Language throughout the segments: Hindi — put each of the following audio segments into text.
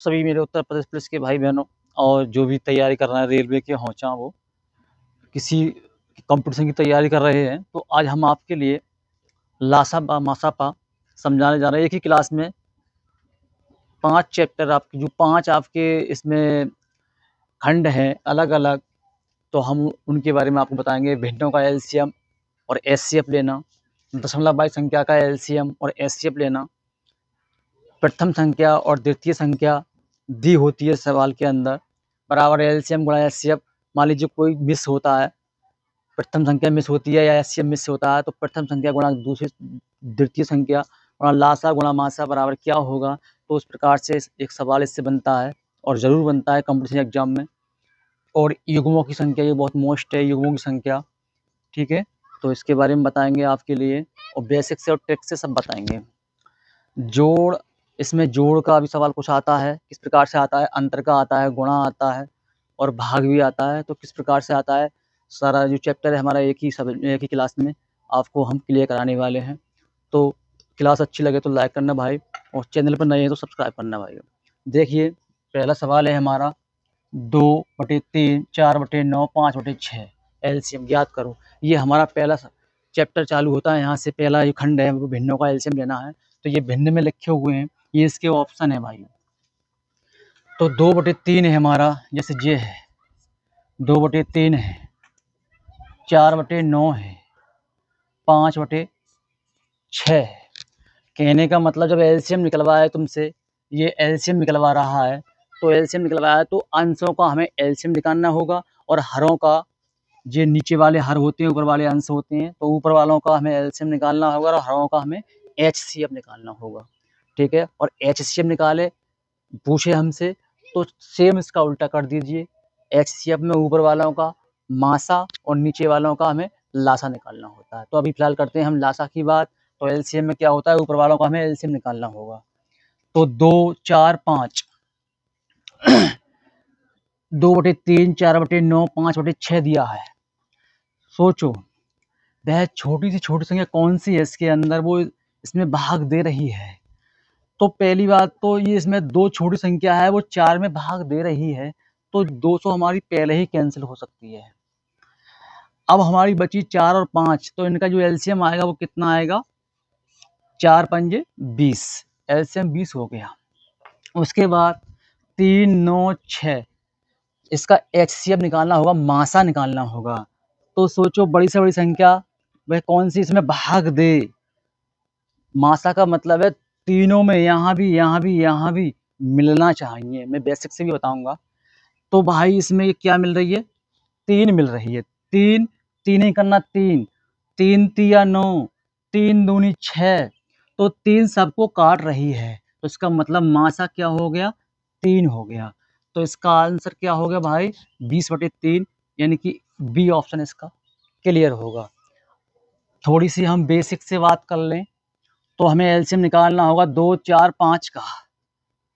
सभी मेरे उत्तर प्रदेश पुलिस के भाई बहनों और जो भी तैयारी कर रहे हैं रेलवे के हों वो किसी कंपटीशन की तैयारी कर रहे हैं, तो आज हम आपके लिए लासा बा मासा पा समझाने जा रहे हैं। एक ही क्लास में 5 चैप्टर आपके जो 5 आपके इसमें खंड हैं अलग-अलग, तो हम उनके बारे में आपको बताएँगे। भिन्नों का एलसीएम और एचसीएफ लेना, दशमलव वाली संख्या का एलसीएम और एचसीएफ लेना, प्रथम संख्या और द्वितीय संख्या दी होती है सवाल के अंदर, बराबर एलसीएम गुणा एचसीएफ। मान लीजिए कोई मिस होता है, प्रथम संख्या मिस होती है या एचसीएफ मिस होता है, तो प्रथम संख्या गुणा द्वितीय संख्या और लासा गुणा मासा बराबर क्या होगा। तो उस प्रकार से एक सवाल इससे बनता है और ज़रूर बनता है कॉम्पिटिशन एग्जाम में। और युग्मों की संख्या ये बहुत मोस्ट है, युग्मों की संख्या, ठीक है। तो इसके बारे में बताएंगे आपके लिए और बेसिक से और ट्रिक से सब बताएंगे। जोड़, इसमें जोड़ का भी सवाल कुछ आता है, किस प्रकार से आता है, अंतर का आता है, गुणा आता है और भाग भी आता है। तो किस प्रकार से आता है, सारा जो चैप्टर है हमारा एक ही क्लास में आपको हम क्लियर कराने वाले हैं। तो क्लास अच्छी लगे तो लाइक करना भाई, और चैनल पर नए हैं तो सब्सक्राइब करना भाई। देखिए पहला सवाल है हमारा 2/3, 4/9, 5/6 एलसीएम ज्ञात करो। ये हमारा पहला चैप्टर चालू होता है, यहाँ से पहला ये खंड है, वो भिन्नों का एलसीएम लेना है। तो ये भिन्न में लिखे हुए हैं, ये इसके ऑप्शन है भाई। तो 2/3 है हमारा, जैसे ये है 2/3 है, 4/9 है, 5/6 है। कहने का मतलब जब एलसीएम निकलवाया है तुमसे, ये एलसीएम निकलवा रहा है, तो एलसीएम निकलवाया है तो अंशों का हमें एलसीएम निकालना होगा और हरों का, जो नीचे वाले हर होते हैं ऊपर वाले अंश होते हैं, तो ऊपर वालों का हमें एलसीएम निकालना होगा और हरों का हमें एचसीएफ निकालना होगा, ठीक है। और एचसीएफ निकाले पूछे हमसे तो सेम इसका उल्टा कर दीजिए। एचसीएफ में ऊपर वालों का मासा और नीचे वालों का हमें लासा निकालना होता है। तो अभी फिलहाल करते हैं हम लासा की बात। तो एलसीएम में क्या होता है, ऊपर वालों का हमें एलसीएम निकालना होगा। तो 2, 4, 5 2/3, 4/9, 5/6 दिया है। सोचो वह छोटी से छोटी संख्या कौन सी है इसके अंदर, वो इसमें भाग दे रही है। तो पहली बात तो ये इसमें 2 छोटी संख्या है, वो 4 में भाग दे रही है, तो 200 हमारी पहले ही कैंसिल हो सकती है। अब हमारी बची 4 और 5, तो इनका जो एलसीएम आएगा वो कितना आएगा, 4 पंजे 20, एलसीएम 20 हो गया। उसके बाद 3, 9, 6, इसका एचसीएफ निकालना होगा, मासा निकालना होगा। तो सोचो बड़ी से बड़ी संख्या वह कौन सी इसमें भाग दे। मासा का मतलब है तीनों में, यहाँ भी यहाँ भी यहाँ भी मिलना चाहिए। मैं बेसिक से भी बताऊंगा। तो भाई इसमें क्या मिल रही है, 3 मिल रही है। 3, 3 ही करना, 3, 3 तिया 9, 3 दूनी 6, तो 3 सबको काट रही है। तो इसका मतलब मासा क्या हो गया, 3 हो गया। तो इसका आंसर क्या हो गया भाई, 20/3, यानी कि बी ऑप्शन इसका क्लियर होगा। थोड़ी सी हम बेसिक से बात कर लें तो हमें एलसीएम निकालना होगा 2, 4, 5 का।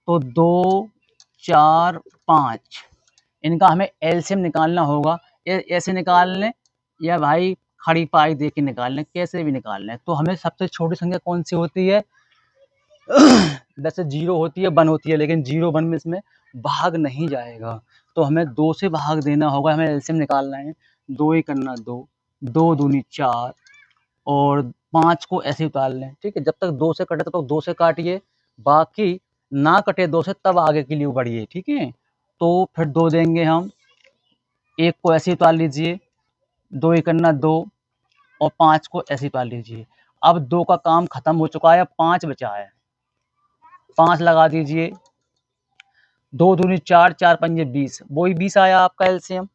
तो 2, 4, 5 इनका हमें एलसीएम निकालना होगा। ऐसे निकाल लें या भाई खड़ी पाई दे के निकाल लें, कैसे भी निकाल लें। तो हमें सबसे छोटी संख्या कौन सी होती है, वैसे 0 होती है, 1 होती है, लेकिन 0, 1 में इसमें भाग नहीं जाएगा। तो हमें 2 से भाग देना होगा, हमें एलसीएम निकालना है। 2 ही करना 2, 2 दूनी 4 और 5 को ऐसे उतार लें, ठीक है। जब तक 2 से कटे तब तक 2 से काटिए, बाकी ना कटे 2 से तब आगे के लिए बढ़िए, ठीक है। तो फिर 2 देंगे हम, 1 को ऐसे उतार लीजिए, 2 ही करना 2 और 5 को ऐसे उतार लीजिए। अब 2 का काम खत्म हो चुका है, 5 बचा है, 5 लगा दीजिए। 2 दूनी 4, 4 पंजे 20, वही 20 आया आपका एलसीएम।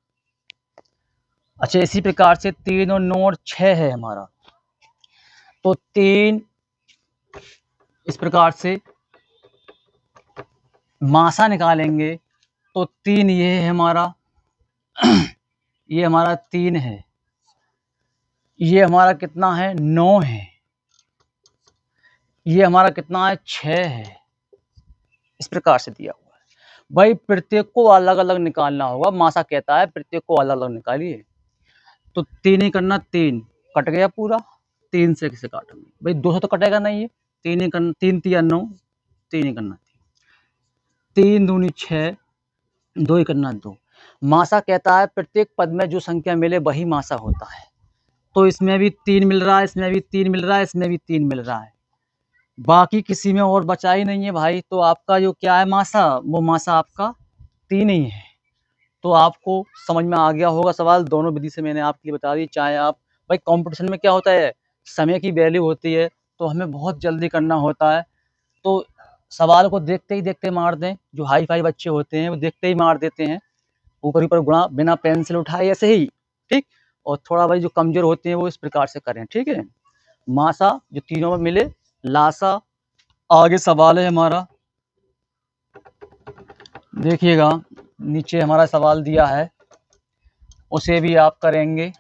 अच्छा इसी प्रकार से 3 और 9 और 6 है हमारा। तो 3 इस प्रकार से मासा निकालेंगे तो 3 ये है हमारा, ये हमारा 3 है, ये हमारा कितना है 9 है, ये हमारा कितना है 6 है। इस प्रकार से दिया हुआ है भाई। प्रत्येक को अलग अलग निकालना होगा, मासा कहता है प्रत्येक को अलग अलग निकालिए। तो 3 ही करना, 3 कट गया पूरा, 3 से किसे काटेंगे भाई, 2 से तो कटेगा नहीं, ये 3 ही करना, 3 तिया 9, 3 ही करना। 3 दूनी 6, 2 ही करना 2। मासा कहता है प्रत्येक पद में जो संख्या मिले वही मासा होता है। तो इसमें भी 3 मिल रहा है, इसमें भी 3 मिल रहा है, इसमें भी 3 मिल रहा है। बाकी किसी में और बचा ही नहीं है भाई। तो आपका जो क्या है मासा, वो मासा आपका 3 ही है। तो आपको समझ में आ गया होगा सवाल। दोनों विधि से मैंने आपके लिए बता दी। चाहे आप भाई कंपटीशन में क्या होता है, समय की वैल्यू होती है, तो हमें बहुत जल्दी करना होता है। तो सवाल को देखते ही मार दें। जो हाई फाई बच्चे होते हैं वो देखते ही मार देते हैं, ऊपर ऊपर गुणा बिना पेंसिल उठाए ऐसे ही, ठीक। और थोड़ा भाई जो कमजोर होते हैं वो इस प्रकार से करें, ठीक है। मासा जो तीनों में मिले, लासा। आगे सवाल है हमारा, देखिएगा नीचे हमारा सवाल दिया है, उसे भी आप करेंगे।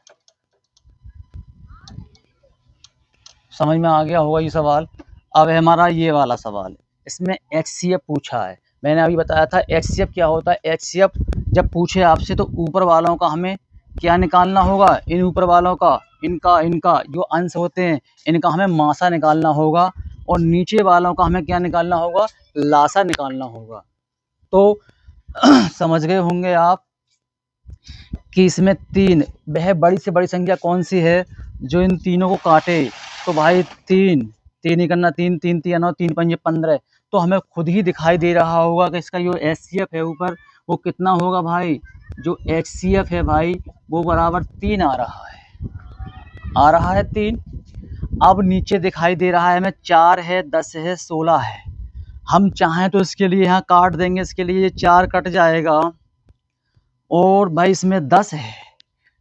समझ में आ गया होगा ये सवाल। अब है हमारा ये वाला सवाल, इसमें एचसीएफ पूछा है। मैंने अभी बताया था एचसीएफ क्या होता है। एचसीएफ जब पूछे आपसे तो ऊपर वालों का हमें क्या निकालना होगा, इन ऊपर वालों का, इनका इनका जो अंश होते हैं इनका हमें मासा निकालना होगा, और नीचे वालों का हमें क्या निकालना होगा, लासा निकालना होगा। तो समझ गए होंगे आप कि इसमें 3, वह बड़ी से बड़ी संख्या कौन सी है जो इन तीनों को काटे। तो भाई 3, 3 ही करना, 3 3 3 9, 3 5 15। तो हमें खुद ही दिखाई दे रहा होगा कि इसका जो एचसीएफ है ऊपर वो कितना होगा भाई। जो एचसीएफ है भाई वो बराबर 3 आ रहा है, 3। अब नीचे दिखाई दे रहा है हमें 4 है, 10 है, 16 है। हम चाहें तो इसके लिए यहाँ काट देंगे, इसके लिए ये 4 कट जाएगा, और भाई इसमें 10 है।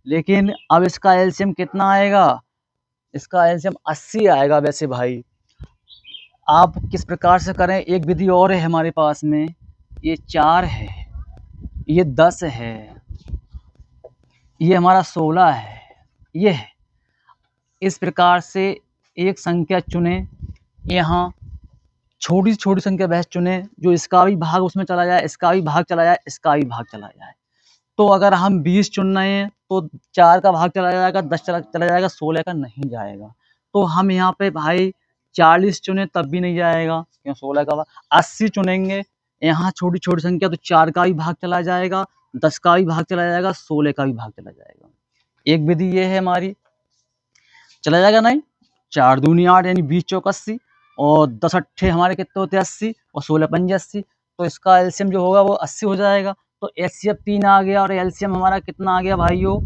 लेकिन अब इसका एलसीएम कितना आएगा, इसका एलसीएम 80 आएगा। वैसे भाई आप किस प्रकार से करें, एक विधि और है हमारे पास में। ये 4 है, ये 10 है, ये हमारा 16 है, ये है। इस प्रकार से एक संख्या चुने, यहाँ छोटी से छोटी संख्या वह चुने जो इसका भी भाग उसमें चला जाए, इसका भी भाग चला जाए, इसका भी भाग चला जाए। तो अगर हम 20 चुन रहे हैं तो 4 का भाग चला जाएगा, 10 चला जाएगा, 16 का नहीं जाएगा। तो हम यहाँ पे भाई 40 चुने तब भी नहीं जाएगा, क्यों 16 का भाग। 80 चुनेंगे, यहाँ छोटी छोटी संख्या, तो 4 का भी भाग चला जाएगा, 10 का भी भाग चला जाएगा, 16 का भी भाग चला जाएगा। एक विधि ये है हमारी, चला जाएगा नहीं। 4 दूनी 8 यानी 20 चौक 80, और 10 अट्ठे हमारे कितने होते हैं 80, और 16 पंजे 80। तो इसका एलसीएम जो होगा वो 80 हो जाएगा। तो एचसीएफ 3 आ गया, और एलसीएम हमारा कितना आ गया भाइयों,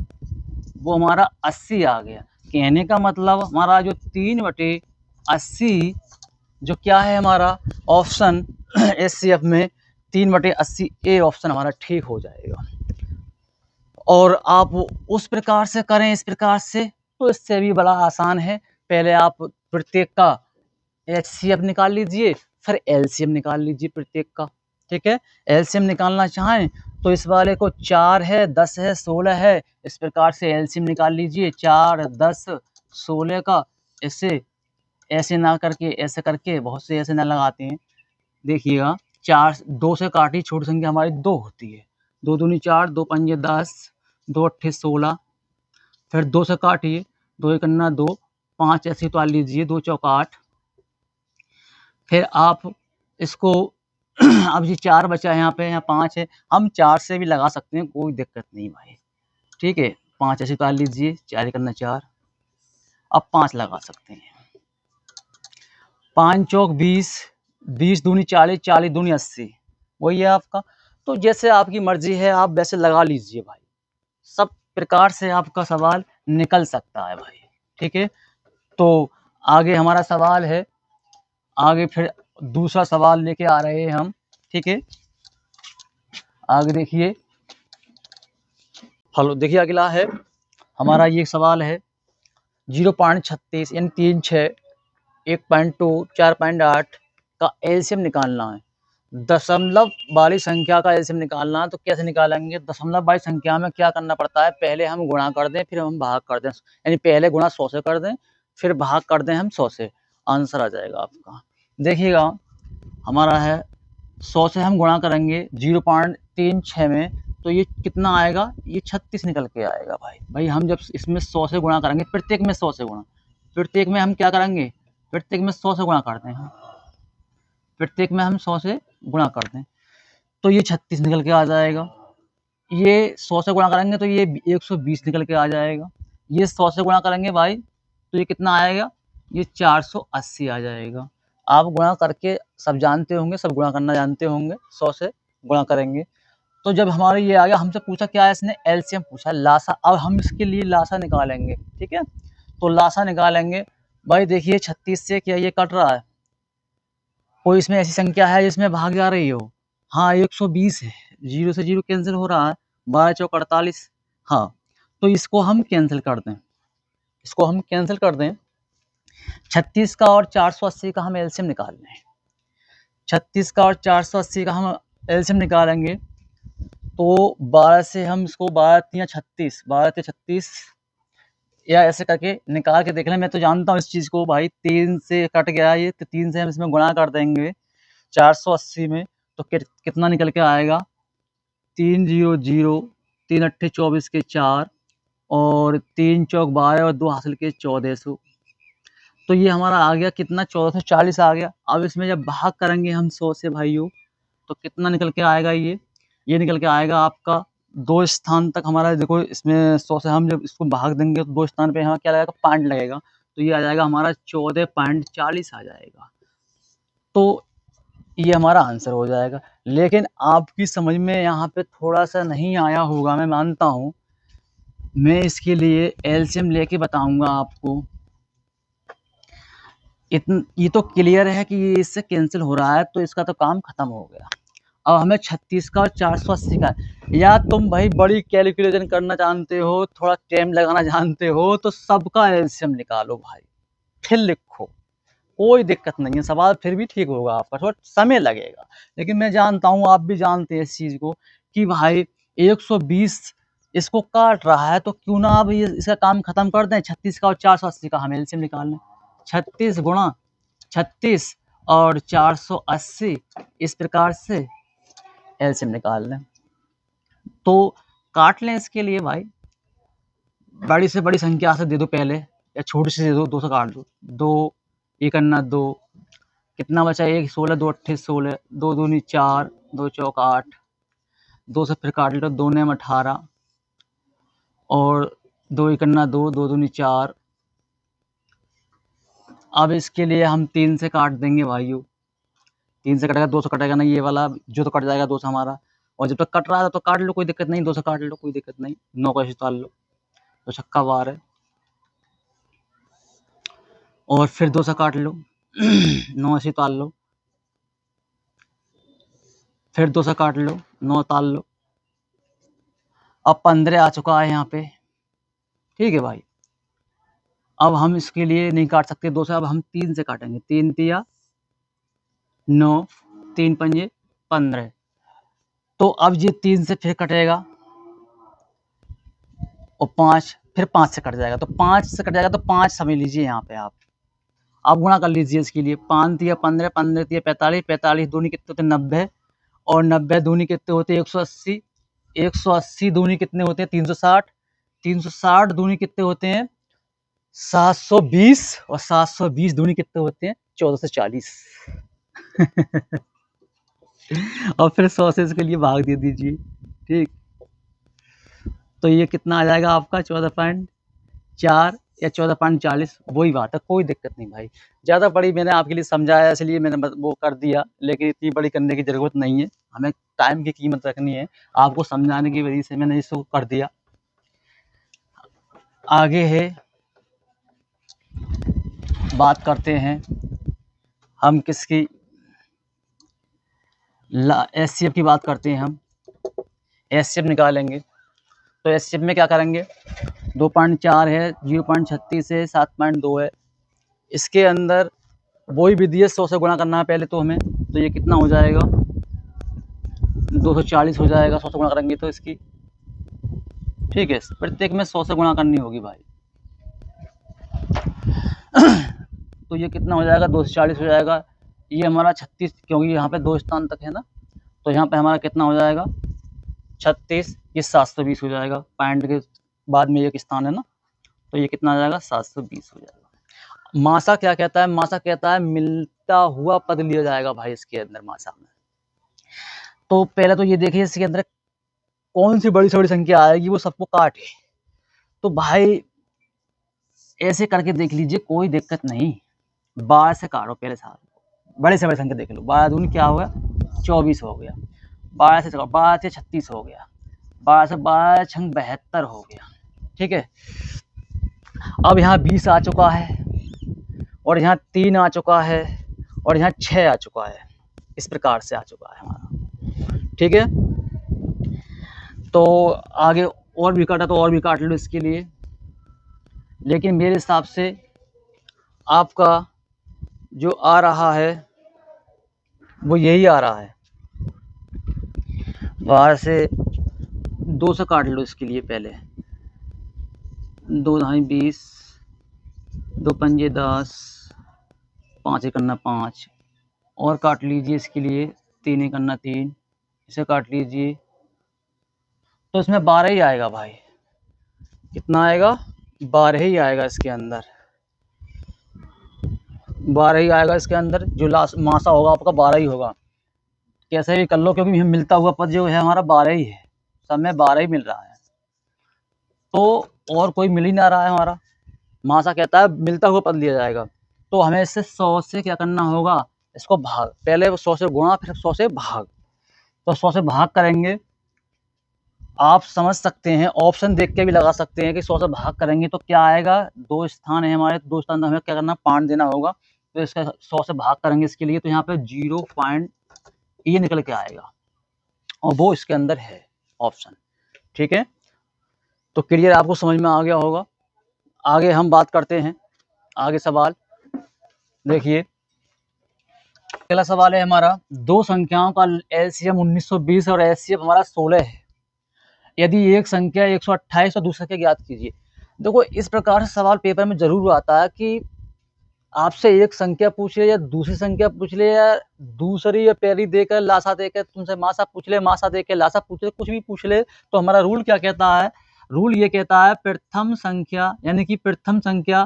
वो हमारा 80 आ गया। कहने का मतलब हमारा जो 3/80 जो क्या है हमारा ऑप्शन एचसीएफ में 3/80 ए ऑप्शन हमारा ठीक हो जाएगा। और आप उस प्रकार से करें, इस प्रकार से, तो इससे भी बड़ा आसान है। पहले आप प्रत्येक का एचसीएफ निकाल लीजिए, फिर एलसीएम निकाल लीजिए प्रत्येक का, ठीक है। एलसीएम निकालना चाहें तो इस वाले को 4 है, 10 है, 16 है, इस प्रकार से एलसीएम निकाल लीजिए। 4 10 16 का ऐसे ऐसे ना करके ऐसे करके, बहुत से ऐसे ना लगाते हैं। देखिएगा 4 2 से काटी छोटी संख्या हमारी 2 होती है। 2 दूनी 4, 2 पंजे 10, 2 अट्ठे 16। फिर 2 से काटिए, 2 एकन्ना 2, 5 ऐसे उतार लीजिए, 2 चौक 8। फिर आप इसको अब ये 4 बचा है यहाँ पे, यहाँ 5 है, हम 4 से भी लगा सकते हैं, कोई दिक्कत नहीं भाई, ठीक है। 5 ऐसे उतार लीजिए, 4 एकन्ना 4, अब 5 लगा सकते हैं। 5 चौक 20, 20 दूनी 40, 40 दूनी 80, वही है आपका। तो जैसे आपकी मर्जी है आप वैसे लगा लीजिए भाई, सब प्रकार से आपका सवाल निकल सकता है भाई, ठीक है। तो आगे हमारा सवाल है, आगे फिर दूसरा सवाल लेके आ रहे हैं हम, ठीक है। आगे देखिए, हेलो, देखिए अगला है हमारा ये सवाल है 0.36 यानी 3 6 1.2 4.8 का एलसीएम निकालना है। दशमलव वाली संख्या का एलसीएम निकालना है। तो कैसे निकालेंगे, दशमलव वाली संख्या में क्या करना पड़ता है, पहले हम गुणा कर दें, फिर हम भाग कर दें। यानी पहले गुणा 100 से कर दें, फिर भाग कर दें हम 100 से, आंसर आ जाएगा आपका। देखिएगा हमारा है 100 से हम गुणा करेंगे 0.36 में, तो ये कितना आएगा, ये 36 निकल के आएगा भाई। हम जब इसमें 100 से गुणा करेंगे, प्रत्येक में 100 से गुणा, प्रत्येक में हम क्या करेंगे, प्रत्येक में 100 से गुणा करते हैं, प्रत्येक में हम 100 से गुणा करते हैं। तो ये 36 निकल के आ जाएगा। ये 100 से गुणा करेंगे तो ये 120 निकल के आ जाएगा। ये 100 से गुणा करेंगे भाई तो ये कितना आएगा, ये 480 आ जाएगा। आप गुणा करके सब जानते होंगे, सब गुणा करना जानते होंगे, 100 से गुणा करेंगे। तो जब हमारा ये आ गया, हमसे पूछा क्या है, इसने एलसीएम पूछा, लासा। अब हम इसके लिए लासा निकालेंगे, ठीक है। तो लासा निकालेंगे भाई। देखिए 36 से क्या ये कट रहा है, कोई इसमें ऐसी संख्या है जिसमें भाग जा रही हो? हाँ 120 है, 0 से 0 कैंसिल हो रहा है, 12 चौक 48। हाँ तो इसको हम कैंसिल कर दें, इसको हम कैंसिल कर दें। 36 का और 480 का हम एलसीएम निकाल लें। 36 का और 480 का हम एलसीएम निकालेंगे तो 12 से हम इसको 12 तिया 36, 12 तिया 36 या ऐसे करके निकाल के देख लें। मैं तो जानता हूँ इस चीज़ को भाई, 3 से कट गया ये, तो 3 से हम इसमें गुणा कर देंगे 480 में, तो कितना निकल के आएगा, 300, 3 अट्ठे 24 के 4 और 3 चौक 12 और 2 हासिल के 1400। तो ये हमारा आ गया कितना, 1440 आ गया। अब इसमें जब भाग करेंगे हम 100 से भाइयों, तो कितना निकल के आएगा, ये निकल के आएगा आपका 2 स्थान तक हमारा। देखो इसमें 100 से हम जब इसको भाग देंगे तो 2 स्थान पे हमें क्या लगेगा, पॉइंट लगेगा, तो ये आ जाएगा हमारा 14.40 आ जाएगा। तो ये हमारा आंसर हो जाएगा। लेकिन आपकी समझ में यहाँ पे थोड़ा सा नहीं आया होगा, मैं मानता हूँ। मैं इसके लिए एलसीएम लेके बताऊंगा आपको। ये तो क्लियर है कि ये इससे कैंसिल हो रहा है, तो इसका तो काम खत्म हो गया। अब हमें 36 का और 480 का, या तुम भाई बड़ी कैलकुलेशन करना जानते हो, थोड़ा टाइम लगाना जानते हो, तो सबका एलसीएम निकालो भाई, फिर लिखो, कोई दिक्कत नहीं है। सवाल फिर भी ठीक होगा आपका, थोड़ा समय लगेगा, लेकिन मैं जानता हूँ आप भी जानते हैं इस चीज़ को कि भाई 120 इसको काट रहा है, तो क्यों ना अब ये इसका काम खत्म कर दें। 36 का और 480 का हम एलसीएम निकाल लें। 36 गुणा 36 और 480, इस प्रकार से एलसीएम निकाल लें। तो काट लें इसके लिए भाई, बड़ी से बड़ी संख्या से दे दो पहले, या छोटी से दे दो, 2 से काट दो। 2 एक अन्ना 2, कितना बचा, 1 16, 2 अट्ठे 16, 2 दूनी 4, 2 चौक 8, 2 से फिर काट लो, 2 नेम 18 और 2 एक अन्ना 2, 2 दूनी 4। अब इसके लिए हम 3 से काट देंगे भाइयों, 3 से कटेगा, 2 से कटेगा नहीं, ये वाला जो तो कट जाएगा 2 से हमारा। और जब तक कट रहा था तो काट लो, कोई दिक्कत नहीं, 2 से काट लो, कोई दिक्कत नहीं। 9 का निकाल लो, तो छक्का 12 और फिर 2 से काट लो 9 ऐसे ताल लो, फिर 2 से काट लो, 9 ताल लो। अब 15 आ चुका है यहाँ पे, ठीक है भाई। अब हम इसके लिए नहीं काट सकते 2 से, अब हम 3 से काटेंगे। 3 तिया 9, 3 पंजे 15। तो अब ये 3 से फिर कटेगा और 5, फिर 5 से कट जाएगा, तो 5 से कट जाएगा, तो 5 समझ लीजिए यहाँ पे आप गुणा कर लीजिए इसके लिए। 5 तिया 15, 15 तिया 45, 45 दूनी कितने होते 90 और 90 दूनी कितने होते 180, 180 दूनी कितने होते हैं 360, 360 दूनी कितने होते हैं 720 और 720 दूनी कितने होते हैं 1440 और फिर 100 से इसके लिए भाग दे दीजिए, ठीक। तो ये कितना आ जाएगा आपका 14.4 या 14.40, वही बात है, कोई दिक्कत नहीं भाई। ज़्यादा बड़ी मैंने आपके लिए समझाया इसलिए मैंने वो कर दिया, लेकिन इतनी बड़ी करने की ज़रूरत नहीं है। हमें टाइम की कीमत रखनी है, आपको समझाने की वजह से मैंने इसको कर दिया। आगे है, बात करते हैं हम किसकी, एचसीएफ की बात करते हैं हम। एचसीएफ निकालेंगे तो एचसीएफ में क्या करेंगे, 2.4 है, 0.36 है, 7.2 है। इसके अंदर वही विधि है, 100 से गुणा करना है पहले तो हमें। तो ये कितना हो जाएगा, 240 हो जाएगा 100 से गुणा करेंगे तो इसकी, ठीक है। प्रत्येक में 100 से गुणा करनी होगी भाई। तो ये कितना हो जाएगा, 240 हो जाएगा। ये हमारा 36, क्योंकि यहाँ पे 2 स्थान तक है ना, तो यहाँ पे हमारा कितना हो जाएगा 36, ये 720 हो जाएगा। पॉइंट के बाद में एक स्थान है ना, तो ये कितना आ जाएगा 720 हो जाएगा। मासा क्या कहता है, मासा कहता है मिलता हुआ पद लिया जाएगा भाई इसके अंदर मासा में। तो पहले तो ये देखिए इसके अंदर कौन सी बड़ी से बड़ी संख्या आएगी वो सबको काटे। तो भाई ऐसे करके देख लीजिए, कोई दिक्कत नहीं। 12 से काटो पहले साहब, बड़े से बड़ी संख्या देख लो। 12 दूनी क्या होगा, 24 हो गया। 12 से 12 से 36 हो गया। 12 से 12 छंग 72 हो गया। ठीक है, अब यहाँ 20 आ चुका है, और यहाँ 3 आ चुका है, और यहाँ 6 आ चुका है। इस प्रकार से आ चुका है हमारा। ठीक है, तो आगे और भी काटा तो और भी काट लो इसके लिए, लेकिन मेरे हिसाब से आपका जो आ रहा है वो यही आ रहा है। 12 से 2 से काट लो इसके लिए पहले। 2 ढाई 20, 2 पंजे 10, 5 एक अन्ना 5, और काट लीजिए इसके लिए। 3 एक अन्ना 3, इसे काट लीजिए। तो इसमें 12 ही आएगा भाई। कितना आएगा, 12 ही आएगा इसके अंदर। 12 ही आएगा इसके अंदर। जो लास्ट मासा होगा आपका 12 ही होगा, कैसे भी कर लो, क्योंकि हमें मिलता हुआ पद जो है हमारा 12 ही है। सब में 12 ही मिल रहा है, तो और कोई मिल ही ना रहा है हमारा। मासा कहता है मिलता हुआ पद लिया जाएगा। तो हमें इससे 100 से क्या करना होगा, इसको भाग। पहले 100 से गुणा, फिर 100 से भाग। तो 100 से भाग करेंगे, आप समझ सकते हैं, ऑप्शन देख के भी लगा सकते हैं कि 100 से भाग करेंगे तो क्या आएगा। 2 स्थान है हमारे, 2 स्थान हमें क्या करना, पांच देना होगा। तो इसका 100 से भाग करेंगे इसके लिए, तो यहाँ पे 0 पॉइंट ये निकल के आएगा, और वो इसके अंदर है ऑप्शन। ठीक है, तो क्लियर आपको समझ में आ गया होगा। आगे हम बात करते हैं, आगे सवाल देखिए। पहला सवाल है हमारा, दो संख्याओं का एलसीएम 1920 और एचसीएफ हमारा 16 है। यदि एक संख्या 128 और दूसरी संख्या ज्ञात कीजिए। देखो, इस प्रकार से सवाल पेपर में जरूर आता है कि आपसे एक संख्या पूछ ले या दूसरी संख्या पूछ ले, या दूसरी या पहली देकर लासा देकर तुमसे मासा पूछ ले, मासा देकर लासा पूछ ले, कुछ भी पूछ ले। तो हमारा रूल क्या कहता है, रूल ये कहता है प्रथम संख्या यानी कि प्रथम संख्या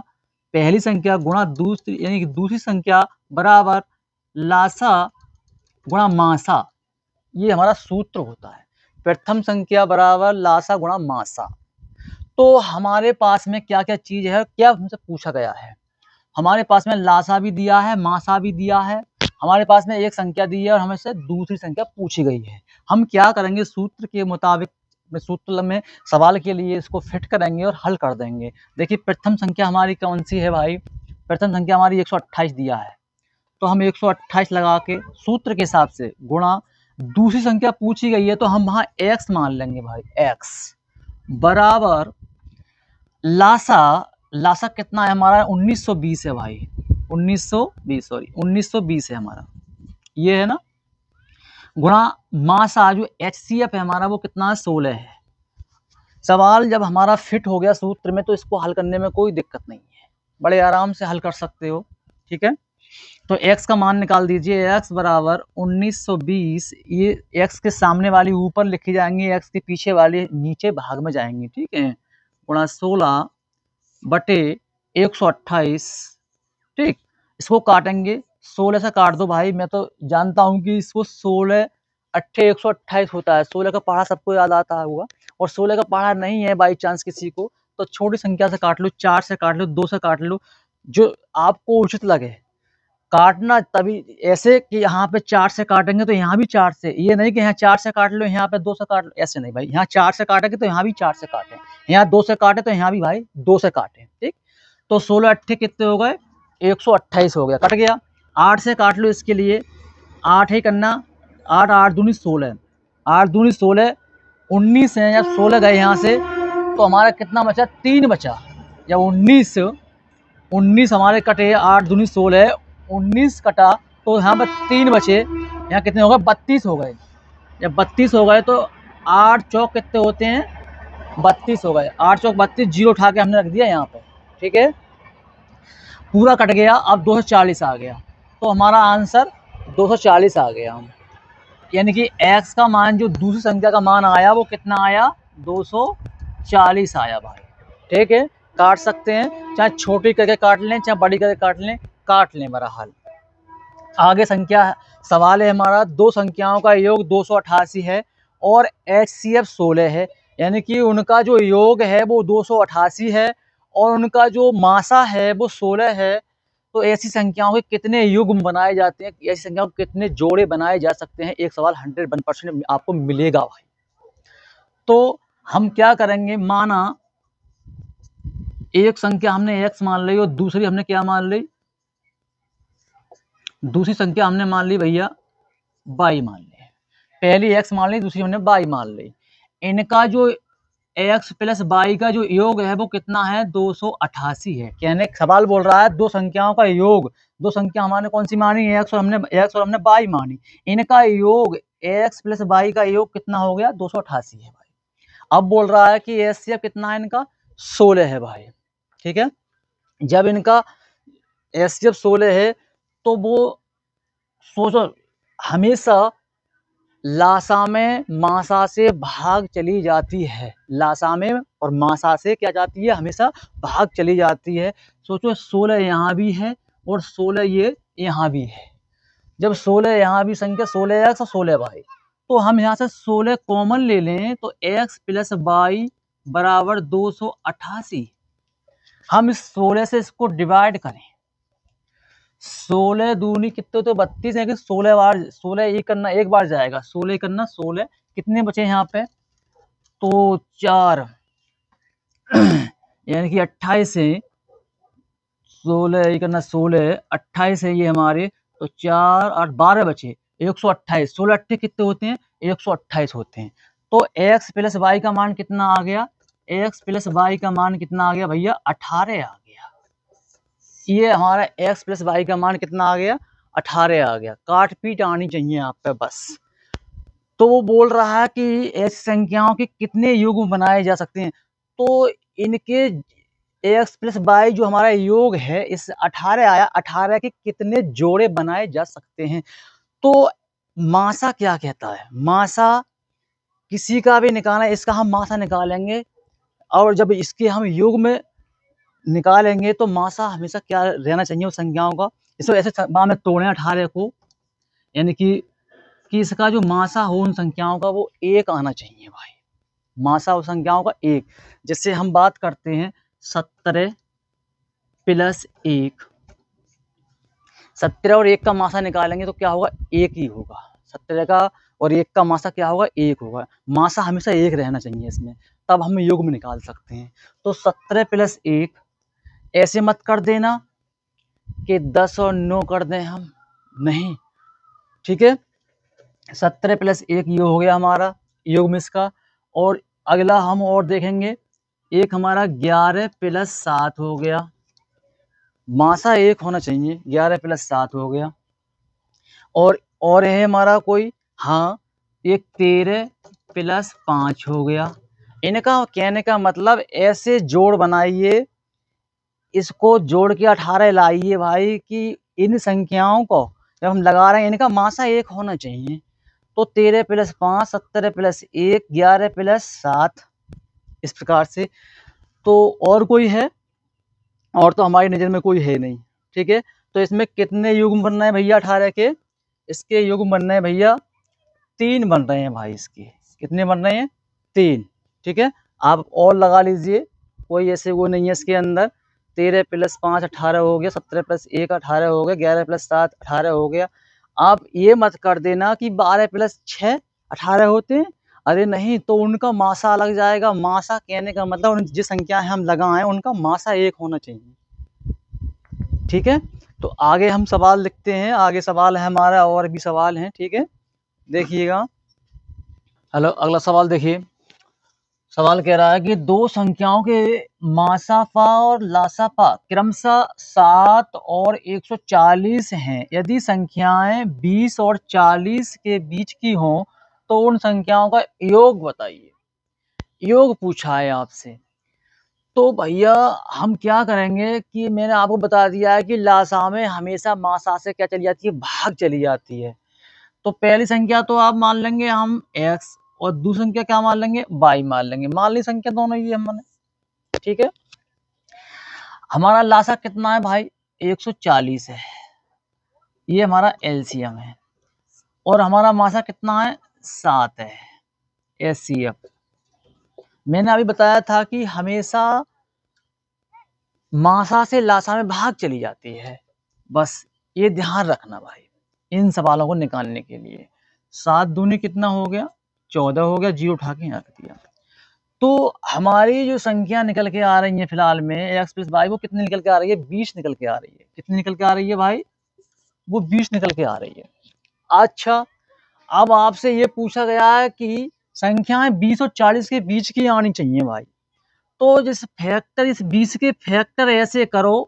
पहली संख्या गुणा दूसरी यानी कि दूसरी संख्या बराबर लासा गुणा मासा। ये हमारा सूत्र होता है, प्रथम संख्या बराबर लासा गुणा मासा। तो हमारे पास में क्या क्या चीज है, क्या हमसे पूछा गया है। हमारे पास में लासा भी दिया है, मासा भी दिया है, हमारे पास में एक संख्या दी है, और हमें से दूसरी संख्या पूछी गई है। हम क्या करेंगे, सूत्र के मुताबिक सूत्र में सवाल के लिए इसको फिट करेंगे और हल कर देंगे। देखिए, प्रथम संख्या हमारी कौन सी है भाई, प्रथम संख्या हमारी 128 दिया है। तो हम 128 लगा के सूत्र के हिसाब से गुणा, दूसरी संख्या पूछी गई है तो हम वहां x मान लेंगे भाई। x बराबर लासा, लासा कितना है हमारा, 1920 है भाई। 1920 है हमारा, ये है ना। गुणा मासा, जो HCF है हमारा, वो कितना है, 16 है। सवाल जब हमारा फिट हो गया सूत्र में, तो इसको हल करने में कोई दिक्कत नहीं है, बड़े आराम से हल कर सकते हो। ठीक है, तो x का मान निकाल दीजिए। x बराबर 1920, ये x के सामने वाली ऊपर लिखी जाएंगी, x के पीछे वाली नीचे भाग में जाएंगी। ठीक है, गुणा 16 बटे 128। ठीक, इसको काटेंगे, 16 से काट दो भाई। मैं तो जानता हूं कि इसको 16 अट्ठे 128 होता है। 16 का पहाड़ा सबको याद आता होगा, और 16 का पहाड़ा नहीं है बाई चांस किसी को, तो छोटी संख्या से काट लो, 4 से काट लो, 2 से काट लो, जो आपको उचित लगे काटना। तभी ऐसे कि यहाँ पे 4 से काटेंगे तो यहाँ भी 4 से, ये नहीं कि यहाँ 4 से काट लो यहाँ पे 2 से काट लो, ऐसे नहीं भाई। यहाँ 4 से काटेंगे तो यहाँ भी 4 से काटें, यहाँ 2 से काटे तो यहाँ भी भाई 2 से काटें। ठीक, तो 16 अट्ठे कितने हो गए, 128 हो गया, कट गया। 8 से काट लो इसके लिए, 8 ही करना, 8 8 दूनी 16, 8 दूनी 16, 19 है, जब 16 गए यहाँ से तो हमारा कितना बचा, 3 बचा। जब 19 हमारे कटे, 8 दूनी 16, 19 कटा, तो यहाँ पर 3 बचे, यहाँ कितने हो गए, 32 हो गए। जब 32 हो गए तो 8 चौक कितने होते हैं, 32 हो गए। 8 चौक 32, जीरो उठा के हमने रख दिया यहाँ पे। ठीक है, पूरा कट गया। अब 240 आ गया, तो हमारा आंसर 240 आ गया। हम यानी कि x का मान, जो दूसरी संख्या का मान आया, वो कितना आया, 240 आया भाई। ठीक है, काट सकते हैं, चाहे छोटी करके काट लें, चाहे बड़ी करके काट लें, बहरहाल। आगे संख्या सवाल है हमारा, दो संख्याओं का योग 288 है और HCF 16 है, यानी कि उनका जो योग है वो 288 है और उनका जो मासा है वो 16 है। तो ऐसी संख्याओं के कितने युग्म बनाए जाते हैं, ऐसी संख्याओं के कितने जोड़े बनाए जा सकते हैं, एक सवाल 101% आपको मिलेगा भाई। तो हम क्या करेंगे, माना एक संख्या हमने x मान ली और दूसरी हमने क्या मान ली, दूसरी संख्या हमने मान ली भैया y मान ली। पहली x मान ली, दूसरी हमने y मान ली। इनका जो x प्लस y का जो योग है वो कितना है, 288 है। कहने सवाल बोल रहा है दो संख्याओं का योग, दो संख्या हमने कौन सी मानी, x और हमने y मानी, इनका योग x प्लस y का योग कितना हो गया, 288 है भाई। अब बोल रहा है कि HCF कितना है इनका, 16 है भाई। ठीक है, जब इनका HCF 16 है तो वो सोचो, हमेशा लासा में मासा से भाग चली जाती है, लासा में और मासा से क्या जाती है, हमेशा भाग चली जाती है। सोचो 16 यहाँ भी है और 16 ये यहाँ भी है। जब 16 यहाँ भी संख्या 16x और 16y, तो हम यहाँ से 16 कॉमन ले लें तो x प्लस y बराबर 288। हम इस 16 से इसको डिवाइड करें, 16 दूनी कितने, तो 32 है कि 16 बार, 16 एक करना एक बार जाएगा, 16 करना 16, कितने बचे यहाँ पे, तो 4 यानी कि 28 है, 16 ये करना 16, 28 है ये हमारे, तो 4 8 12 बचे, 128, 16 अट्ठे कितने होते हैं, 128 होते हैं। तो x प्लस वाई का मान कितना आ गया, x प्लस वाई का मान कितना आ गया भैया, 18 आ गया। ये हमारा x प्लस वाई का मान कितना आ गया, 18 आ गया। काट पीट आनी चाहिए आप पे बस। तो वो बोल रहा है कि ऐसी संख्याओं के कितने युग्म बनाए जा सकते हैं, तो इनके एक्स प्लस वाई जो हमारा योग है, इस 18 आया, 18 के कितने जोड़े बनाए जा सकते हैं। तो मासा क्या कहता है, मासा किसी का भी निकालना, इसका हम मासा निकालेंगे और जब इसके हम योग में निकालेंगे तो मासा हमेशा क्या रहना चाहिए उस संख्याओं का, इसको ऐसे बाद में तोड़ें 18 को, यानी कि इसका जो मासा हो उन संख्याओं का वो एक आना चाहिए भाई, मासा उस संख्याओं का एक। जैसे हम बात करते हैं 17 प्लस 1, 17 और 1 का मासा निकालेंगे तो क्या होगा, एक ही होगा। 17 का और 1 का मासा क्या होगा, एक होगा। मासा हमेशा एक रहना चाहिए इसमें, तब हम योग में निकाल सकते हैं। तो 17 प्लस 1 ऐसे मत कर देना कि 10 और 9 कर दें हम, नहीं, ठीक है। 17 प्लस 1 ये हो गया हमारा योग में इसका। और अगला हम और देखेंगे, एक हमारा 11 प्लस 7 हो गया, मासा एक होना चाहिए, 11 प्लस 7 हो गया। और है हमारा कोई, हाँ, एक 13 प्लस 5 हो गया। इनका कहने का मतलब ऐसे जोड़ बनाइए, इसको जोड़ के 18 लाइए भाई, कि इन संख्याओं को जब हम लगा रहे हैं इनका मासा एक होना चाहिए। तो 13 प्लस 5, 17 प्लस 1, 11 प्लस 7, इस प्रकार से। तो और कोई है, और तो हमारी नज़र में कोई है नहीं, ठीक है। तो इसमें कितने युग्म बन रहे हैं भैया 18 के, इसके युग्म बन रहे हैं भैया 3 बन रहे हैं भाई, इसके कितने बन रहे हैं, 3, ठीक है। आप और लगा लीजिए, कोई ऐसे वो नहीं है इसके अंदर। 13 प्लस 5 18 हो गया, 17 प्लस 1 18 हो गया, 11 प्लस 7 18 हो गया। आप ये मत कर देना कि 12 प्लस 6 18 होते हैं, अरे नहीं, तो उनका मासा अलग जाएगा। मासा कहने का मतलब जिस संख्या हम लगाएं उनका मासा एक होना चाहिए, ठीक है। तो आगे हम सवाल लिखते हैं, आगे सवाल है हमारा, और भी सवाल हैं, ठीक है, देखिएगा। हेलो, अगला सवाल देखिए। सवाल कह रहा है कि दो संख्याओं के मासाफा और लासाफा क्रमशः 7 और 140 हैं। यदि संख्याएं 20 और 40 के बीच की हों तो उन संख्याओं का योग बताइए। योग पूछा है आपसे। तो भैया हम क्या करेंगे कि मैंने आपको बता दिया है कि लासा में हमेशा मासा से क्या चली जाती है, भाग चली जाती है। तो पहली संख्या तो आप मान लेंगे हम x, और दूसरी संख्या क्या मान लेंगे, y मान लेंगे। मान ली संख्या दोनों ही हमने, ठीक है। हमारा लासा कितना है भाई, 140 है, ये हमारा एलसीएम है। और हमारा मासा कितना है, 7 है, HCF। मैंने अभी बताया था कि हमेशा मासा से लासा में भाग चली जाती है, बस ये ध्यान रखना भाई इन सवालों को निकालने के लिए। 7 दूनी कितना हो गया, 14 हो गया, जीरो उठा के यहाँ रख दिया। तो हमारी जो संख्या निकल के आ रही है फिलहाल में एक्स प्लस वाई, वो कितनी निकल के आ रही है, 20 निकल के आ रही है। कितनी निकल के आ रही है भाई, वो 20 निकल के आ रही है। अच्छा, अब आपसे ये पूछा गया है कि संख्याएं 20 और 40 के बीच की आनी चाहिए भाई। तो जिस फैक्टर, इस 20 के फैक्टर ऐसे करो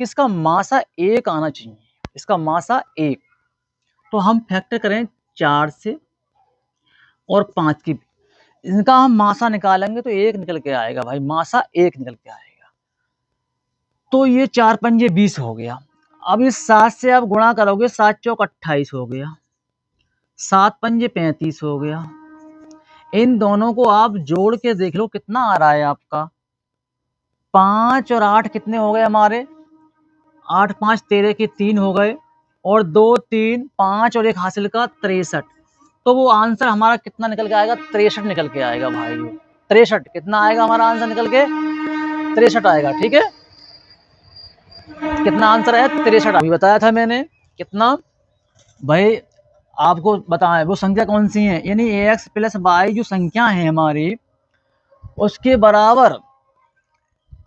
कि इसका मासा 1 आना चाहिए, इसका मासा 1। तो हम फैक्टर करें 4 से और 5 की, इनका हम मासा निकालेंगे तो 1 निकल के आएगा भाई, मासा 1 निकल के आएगा। तो ये 4 पंजे 20 हो गया। अब इस 7 से आप गुणा करोगे, 7 चौक 28 हो गया, 7 पंजे 35 हो गया। इन दोनों को आप जोड़ के देख लो कितना आ रहा है आपका। 5 और 8 कितने हो गए हमारे, 8 5 13 के 3 हो गए, और 2 3 5 और 1 हासिल का 63। तो वो आंसर हमारा कितना निकल के आएगा, 63 निकल के आएगा भाई। 63 कितना आएगा हमारा आंसर निकल के, 63 आएगा। ठीक है, कितना आंसर है, 63 अभी बताया था मैंने। कितना भाई आपको बताएं, वो संख्या कौन सी है, यानी ax प्लस वाई जो संख्या है हमारी, उसके बराबर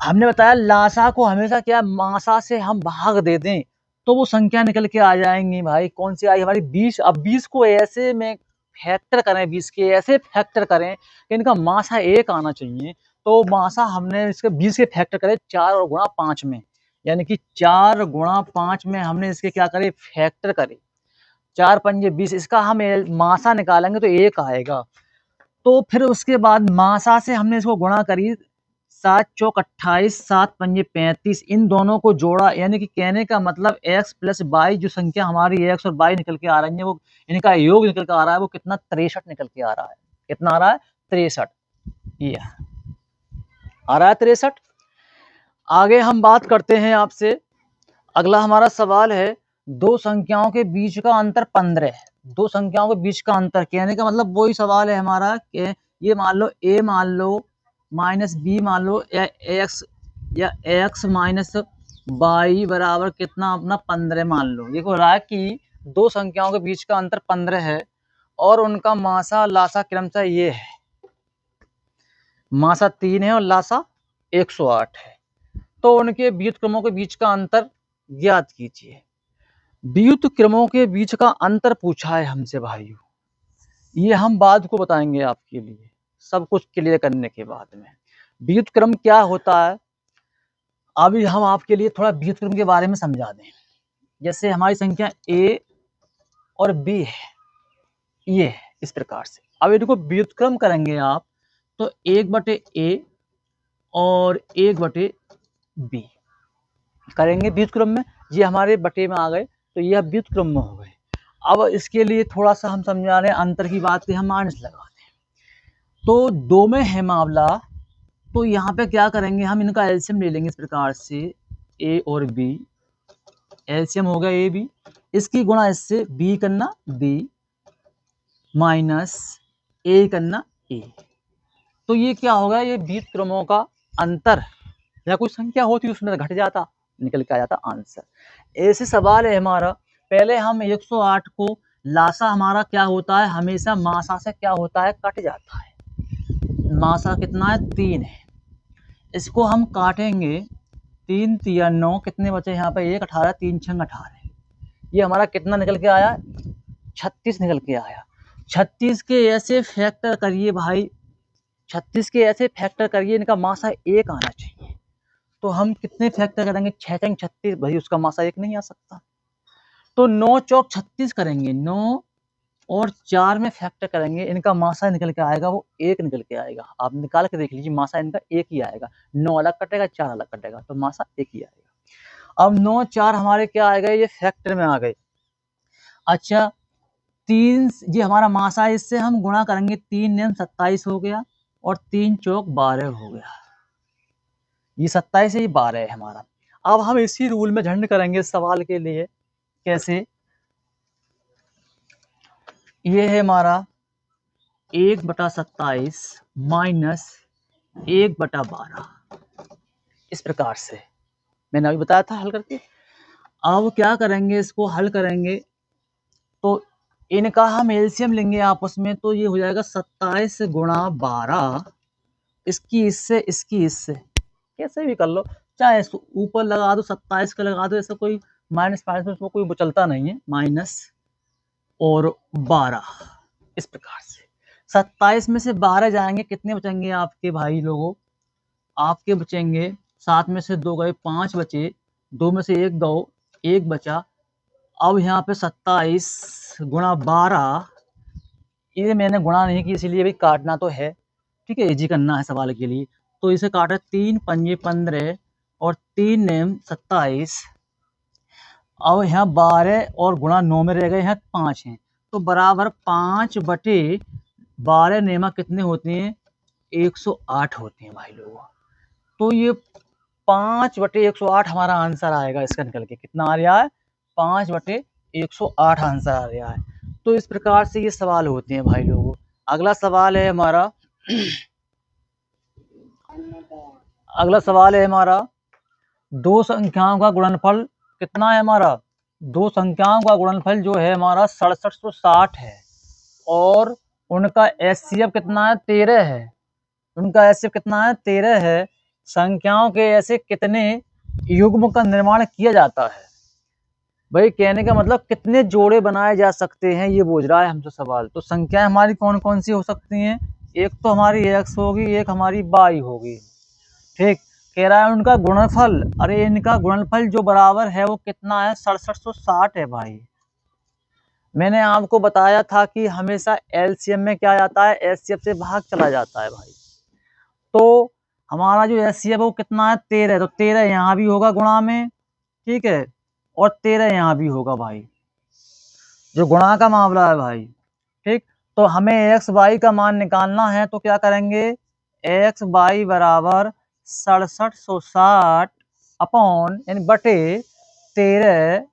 हमने बताया लासा को हमेशा क्या, मासा से हम भाग दे दें तो वो संख्या निकल के आ जाएंगी भाई। कौन सी आई हमारी, 20। अब 20 को ऐसे में फैक्टर करें, 20 के ऐसे फैक्टर करें कि इनका मासा 1 आना चाहिए। तो मासा हमने इसके 20 के फैक्टर करे 4 और गुणा 5 में, यानी कि 4 गुणा 5 में हमने इसके क्या करे, फैक्टर करे। 4 पंजे 20, इसका हम मासा निकालेंगे तो 1 आएगा। तो फिर उसके बाद मासा से हमने इसको गुणा करी, 7 चौक 28, 7 पंजे 35, इन दोनों को जोड़ा, यानी कि कहने का मतलब x प्लस वाई जो संख्या हमारी x और y निकल के आ रही है, वो इनका योग निकल के आ रहा है, वो कितना, 63 निकल के आ रहा है। कितना आ रहा है, 63, ये आ रहा है 63। आगे हम बात करते हैं आपसे, अगला हमारा सवाल है, दो संख्याओं के बीच का अंतर 15 है। दो संख्याओं के बीच का अंतर, कहने का मतलब वही सवाल है हमारा कि ये मान लो a मान लो माइनस b मान लो, या x माइनस वाई बराबर कितना अपना 15 मान लो। ये हो रहा है कि दो संख्याओं के बीच का अंतर 15 है और उनका मासा लासा क्रमशः ये है, मासा 3 है और लासा 108 है। तो उनके व्युत्क्रमों के बीच का अंतर ज्ञात कीजिए। व्युत्क्रमों के बीच का अंतर पूछा है हमसे भाइयों, ये हम बाद को बताएंगे आपके लिए, सब कुछ क्लियर करने के बाद में। व्युत्क्रम क्या होता है, अभी हम आपके लिए थोड़ा व्युत्क्रम के बारे में समझा दें। जैसे हमारी संख्या a और b है, ये है इस प्रकार से। अब इनको व्युत्क्रम करेंगे आप तो 1/a और 1/b करेंगे व्युत्क्रम में, ये हमारे बटे में आ गए, तो ये व्युत्क्रम में हो गए। अब इसके लिए थोड़ा सा हम समझा रहे हैं, अंतर की बात पे हम माइनस लगाते हैं। तो दो में है मामला, तो यहाँ पे क्या करेंगे, हम इनका एलसीएम ले लेंगे इस प्रकार से, a और b, एलसीएम हो गया a b, इसकी गुणा इससे b करना b माइनस a करना a। तो ये क्या होगा, ये व्युत्क्रमों का अंतर, या कोई संख्या होती उसमें घट जाता, निकल के आ जाता आंसर। ऐसे सवाल है हमारा, पहले हम 108 को लासा हमारा क्या होता है, हमेशा मासा से क्या होता है, कट जाता है। मासा कितना है, 3 है, इसको हम काटेंगे, 3 3 9, कितने बचे यहाँ पे, 1 18, 3 6 18, ये हमारा कितना निकल के आया, 36 निकल के आया। 36 के ऐसे फैक्टर करिए भाई, 36 के ऐसे फैक्टर करिए, इनका मासा 1 आना चाहिए। तो हम कितने फैक्टर करेंगे, 6 6 36, भाई उसका मासा 1 नहीं आ सकता। तो 9 चौक 36 करेंगे, 9 और 4 में फैक्टर करेंगे, इनका मासा निकल के आएगा, वो 1 निकल के आएगा। आप निकाल के देख लीजिए, मासा इनका 1 ही आएगा। 9 अलग कटेगा, 4 अलग कटेगा, तो मासा 1 ही आएगा। अब 9 4 हमारे क्या आएगा, ये फैक्टर में आ गए। अच्छा, 3 ये हमारा मासा है, इससे हम गुणा करेंगे, 3 9 27 हो गया और 3 चौक 12 हो गया। ये 27 है, ये 12 है हमारा। अब हम इसी रूल में झंड करेंगे इस सवाल के लिए। कैसे, ये है हमारा 1/27 माइनस 1/12, इस प्रकार से मैंने अभी बताया था हल करके। अब क्या करेंगे, इसको हल करेंगे तो इनका हम एलसीएम लेंगे आपस में, तो ये हो जाएगा 27 गुणा 12, इसकी इससे कैसे भी कर लो, चाहे इसको ऊपर लगा दो 27 का लगा दो, ऐसा कोई माइनस माइनस में उसमें कोई चलता नहीं है, माइनस और 12, इस प्रकार से 27 में से 12 जाएंगे, कितने बचेंगे आपके भाई लोगों, आपके बचेंगे 7 में से 2 गए, 5 बचे, 2 में से 1 दो, 1 बचा। अब यहाँ पे 27 गुणा 12, ये मैंने गुणा नहीं की इसीलिए भी काटना तो है, ठीक है, इजी करना है सवाल के लिए। तो इसे काटा 3 पंजे 15 और 3 नेम 27। अब यहाँ 12 और गुणा 9 में रह गए, यहाँ 5 हैं, तो बराबर 5/12 नेमा कितने होते हैं, 108 होते हैं भाई लोगों। तो ये 5/108 हमारा आंसर आएगा, इसका निकल के कितना आ रहा है, 5/108 आंसर आ रहा है। तो इस प्रकार से ये सवाल होते हैं भाई लोगों। अगला सवाल है हमारा दो संख्याओं का गुणनफल कितना है हमारा, दो संख्याओं का गुणनफल जो है हमारा 6760 है, और उनका एचसीएफ कितना है, 13 है। उनका एचसीएफ कितना है, 13 है। संख्याओं के ऐसे कितने युग्म का निर्माण किया जाता है, भाई कहने का मतलब कितने जोड़े बनाए जा सकते हैं, ये पूछ रहा है हमसे सवाल। तो संख्याएं हमारी कौन कौन सी हो सकती हैं, एक तो हमारी एक्स होगी, एक हमारी वाई होगी, ठीक। कह रहा है उनका गुणनफल, अरे इनका गुणनफल जो बराबर है वो कितना है, 6760 है भाई। मैंने आपको बताया था कि हमेशा एलसीएम में क्या आता है, एचसीएफ से भाग चला जाता है भाई। तो हमारा जो एचसीएफ है वो कितना है, 13 है, तो 13 यहाँ भी होगा गुणा में, ठीक है, और 13 यहाँ भी होगा भाई, जो गुणा का मामला है भाई, ठीक। तो हमें एक्स वाई का मान निकालना है, तो क्या करेंगे, एक्स वाई बराबर 6760 अपॉन यानी बटे 13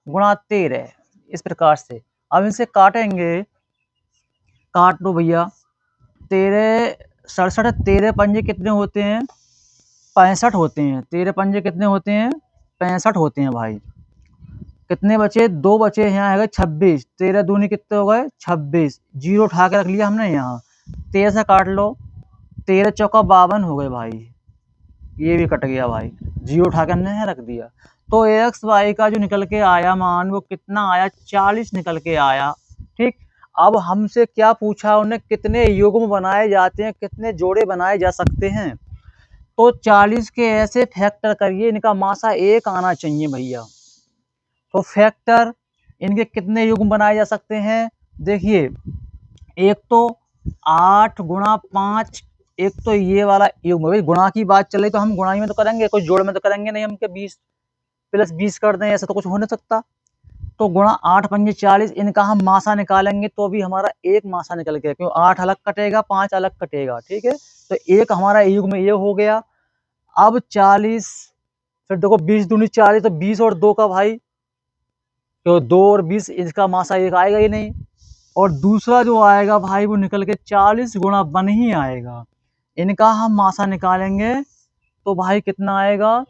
गुणा 13, इस प्रकार से। अब इनसे काटेंगे, काट लो भैया, 67 13 पंजे कितने होते हैं, 65 होते हैं, 13 पंजे कितने होते हैं, 65 होते हैं भाई। कितने बचे, 2 बचे, यहाँ है 26, 13 दूनी कितने हो गए, 26, जीरो उठा के रख लिया हमने यहाँ, 13 से काट लो, 13 चौका 52 हो गए भाई, ये भी कट गया भाई, जीरो उठा के हमने यहाँ रख दिया। तो एक्स वाई का जो निकल के आया मान वो कितना आया, 40 निकल के आया, ठीक। अब हमसे क्या पूछा उन्हें, कितने युग्म बनाए जाते हैं, कितने जोड़े बनाए जा सकते हैं। तो 40 के ऐसे फैक्टर करिए, इनका मासा 1 आना चाहिए भैया। तो फैक्टर इनके कितने युग्म बनाए जा सकते हैं, देखिए, एक तो 8 गुणा 5, एक तो ये वाला युग्म, भाई गुणा की बात चले तो हम गुणा में तो करेंगे, कोई जोड़ में तो करेंगे नहीं, हम के 20 + 20 कर दें, ऐसा तो कुछ हो नहीं सकता। तो गुणा 8 पंजे 40, इनका हम मासा निकालेंगे तो भी हमारा 1 मासा निकल गया, क्यों 8 अलग कटेगा, 5 अलग कटेगा, ठीक है। तो 1 हमारा युग्म ये हो गया। अब 40, फिर देखो 20 दूनी 40, तो 20 और 2 का भाई, तो 2 और 20, इसका मासा 1 आएगा ही नहीं। और दूसरा जो आएगा भाई वो निकल के 40 गुणा 1 ही आएगा। इनका हम मासा निकालेंगे तो भाई कितना आएगा,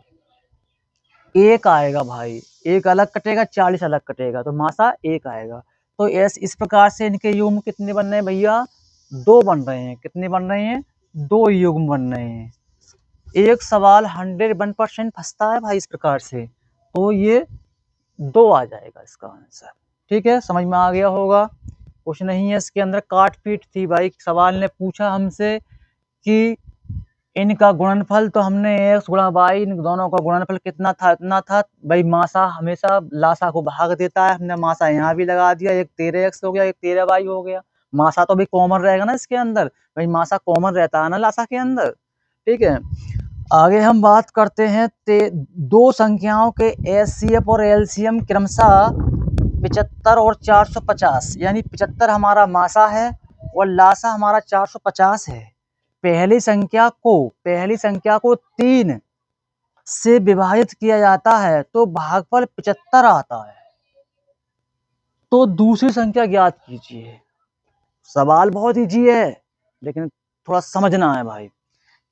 1 आएगा भाई, 1 अलग कटेगा, 40 अलग कटेगा, तो मासा 1 आएगा। तो इस प्रकार से इनके युग्म कितने बन रहे हैं भैया, 2 बन रहे हैं। कितने बन रहे हैं, 2 युग्म बन रहे हैं। एक सवाल 101% फंसता है भाई इस प्रकार से, तो ये 2 आ जाएगा इसका आंसर, ठीक है, समझ में आ गया होगा। कुछ नहीं है इसके अंदर, काट पीट थी भाई। सवाल ने पूछा हमसे कि इनका गुणनफल, तो हमने एक्स गुणा वाई, इन दोनों का गुणनफल कितना था, इतना था भाई। मासा हमेशा लासा को भाग देता है, हमने मासा यहाँ भी लगा दिया, एक 13 एक्स हो गया, एक 13 वाई हो गया। मासा तो भी कॉमन रहेगा ना इसके अंदर, भाई मासा कॉमन रहता है ना लासा के अंदर, ठीक है। आगे हम बात करते हैं दो संख्याओं के एचसीएफ और एलसीएम क्रमशः 75 और 450, यानी 75 हमारा मासा है और लासा हमारा 450 है। पहली संख्या को 3 से विभाजित किया जाता है तो भागफल 75 आता है। तो दूसरी संख्या ज्ञात कीजिए। सवाल बहुत ईजी है लेकिन थोड़ा समझना है भाई।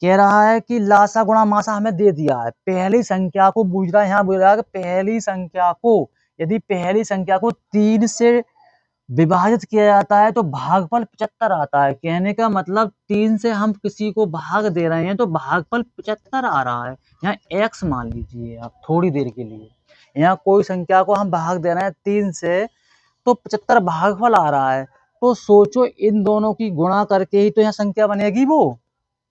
कह रहा है कि लासा गुणा मासा हमें दे दिया है। पहली संख्या को पूछ रहा है, यहाँ बोल रहा है कि पहली संख्या को, यदि पहली संख्या को 3 से विभाजित किया जाता है तो भागफल 75 आता है। कहने का मतलब 3 से हम किसी को भाग दे रहे हैं तो भागफल 75 आ रहा है। यहाँ x मान लीजिए आप थोड़ी देर के लिए। यहाँ कोई संख्या को हम भाग दे रहे हैं 3 से तो 75 भागफल आ रहा है। तो सोचो इन दोनों की गुणा करके ही तो यहाँ संख्या बनेगी वो।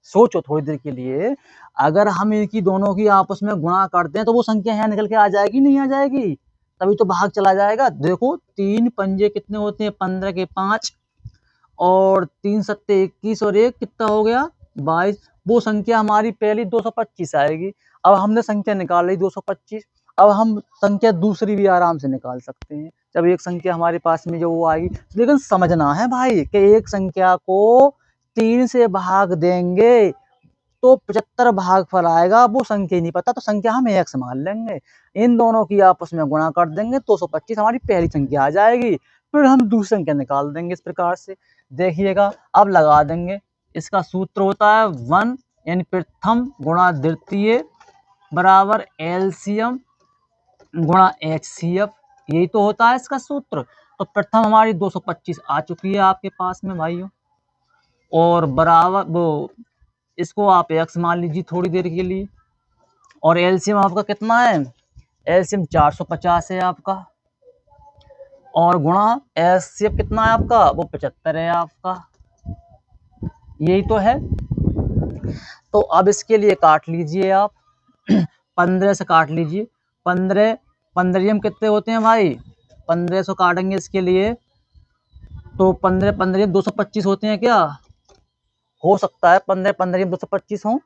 सोचो थोड़ी देर के लिए, अगर हम इनकी दोनों की आपस में गुणा करते हैं तो वो संख्या यहाँ निकल के आ जाएगी, नहीं आ जाएगी? तभी तो भाग चला जाएगा। देखो 3 पंजे कितने होते हैं, 15 के 5 और 3 सत्ते 21 और 1 कितना हो गया 22। वो संख्या हमारी पहली 225 आएगी। अब हमने संख्या निकाल ली 225। अब हम संख्या दूसरी भी आराम से निकाल सकते हैं जब एक संख्या हमारे पास में जो वो आएगी। लेकिन समझना है भाई कि एक संख्या को 3 से भाग देंगे तो 75 भागफल आएगा। वो संख्या ही नहीं पता तो संख्या हम x मान लेंगे। इन दोनों की आपस में गुणा कर देंगे 225 हमारी पहली संख्या आ जाएगी। फिर हम दूसरी संख्या निकाल देंगे इस प्रकार से। देखिएगा अब लगा देंगे। इसका सूत्र होता है 1 यानी प्रथम गुणा द्वितीय बराबर एलसीएम गुणा HCF। यही तो होता है इसका सूत्र। तो प्रथम हमारी 225 आ चुकी है आपके पास में भाइयों, और बराबर वो इसको आप x मान लीजिए थोड़ी देर के लिए। और एलसीएम आपका कितना है, एलसीएम 450 है आपका, और गुणा एचसीएफ कितना है आपका, वो 75 है आपका। यही तो है। तो अब इसके लिए काट लीजिए आप 15 से काट लीजिए। 15 15 कितने होते हैं भाई, 15 से काटेंगे इसके लिए तो 15 15 225 होते हैं क्या, हो सकता है 15 15 225 हो।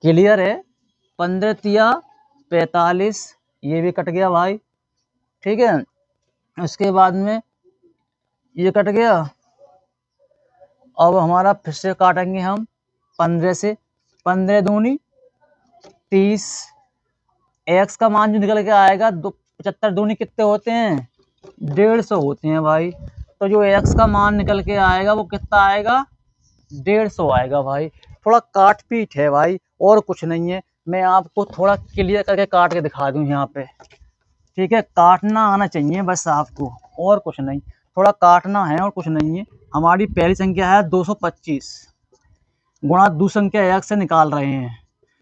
क्लियर है। 15 तिया 45, ये भी कट गया भाई, ठीक है। उसके बाद में ये कट गया। अब हमारा फिर से काटेंगे हम 15 से, 15 दूनी 30, x का मान जो निकल के आएगा 75 दूनी कितने होते हैं, 150 होते हैं भाई। तो जो x का मान निकल के आएगा वो कितना आएगा, 150 आएगा भाई। थोड़ा काट पीट है भाई और कुछ नहीं है। मैं आपको थोड़ा क्लियर करके काट के दिखा दूं यहाँ पे, ठीक है। काटना आना चाहिए बस आपको, और कुछ नहीं। थोड़ा काटना है और कुछ नहीं है। हमारी पहली संख्या है 225 गुणा दूसरी संख्या x से निकाल रहे हैं।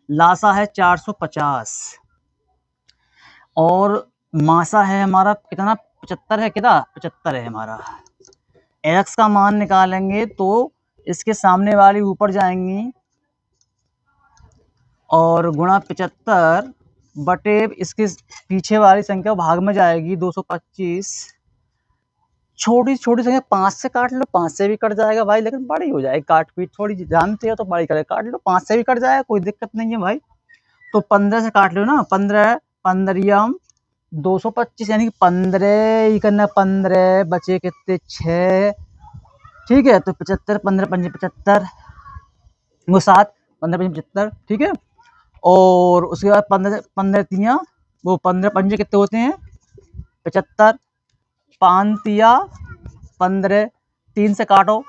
लासा है 450 और मासा है हमारा कितना, 75 है, कितना 75 है हमारा। x का मान निकालेंगे तो इसके सामने वाली ऊपर जाएंगी और गुणा 75 बटे इसके पीछे वाली संख्या भाग में जाएगी 225। छोटी छोटी संख्या 5 से काट लो, 5 से भी कट जाएगा भाई, लेकिन बड़ी हो जाएगी। काट पीट थोड़ी जानते हो तो बड़ी करे, काट लो 5 से भी कट जाएगा, कोई दिक्कत नहीं है भाई। तो 15 से काट लो ना, 15 15 225 यानी 15 ही करना, 15 बचे कितने 6, ठीक है। तो 75 15 5 75 वो 7 15 5 75, ठीक है। और उसके बाद 15 15 तिया वो 15 पंजे कितने होते हैं 75, 5 तिया 15, 3 से काटो,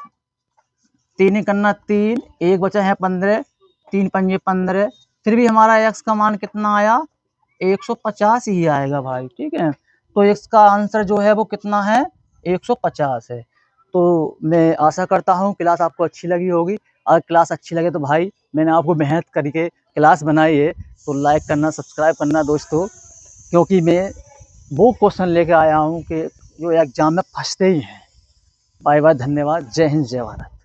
3 ही करना 3, एक बचा है 15, 3 पंजे 15। फिर भी हमारा x का मान कितना आया, 150 ही आएगा भाई, ठीक है। तो x का आंसर जो है वो कितना है, 150 है। तो मैं आशा करता हूँ क्लास आपको अच्छी लगी होगी। अगर क्लास अच्छी लगे तो भाई मैंने आपको मेहनत करके क्लास बनाई है तो लाइक करना, सब्सक्राइब करना दोस्तों, क्योंकि मैं वो क्वेश्चन लेके आया हूँ कि जो एग्जाम में फंसते ही हैं। बाय बाय, धन्यवाद, जय हिंद जय भारत।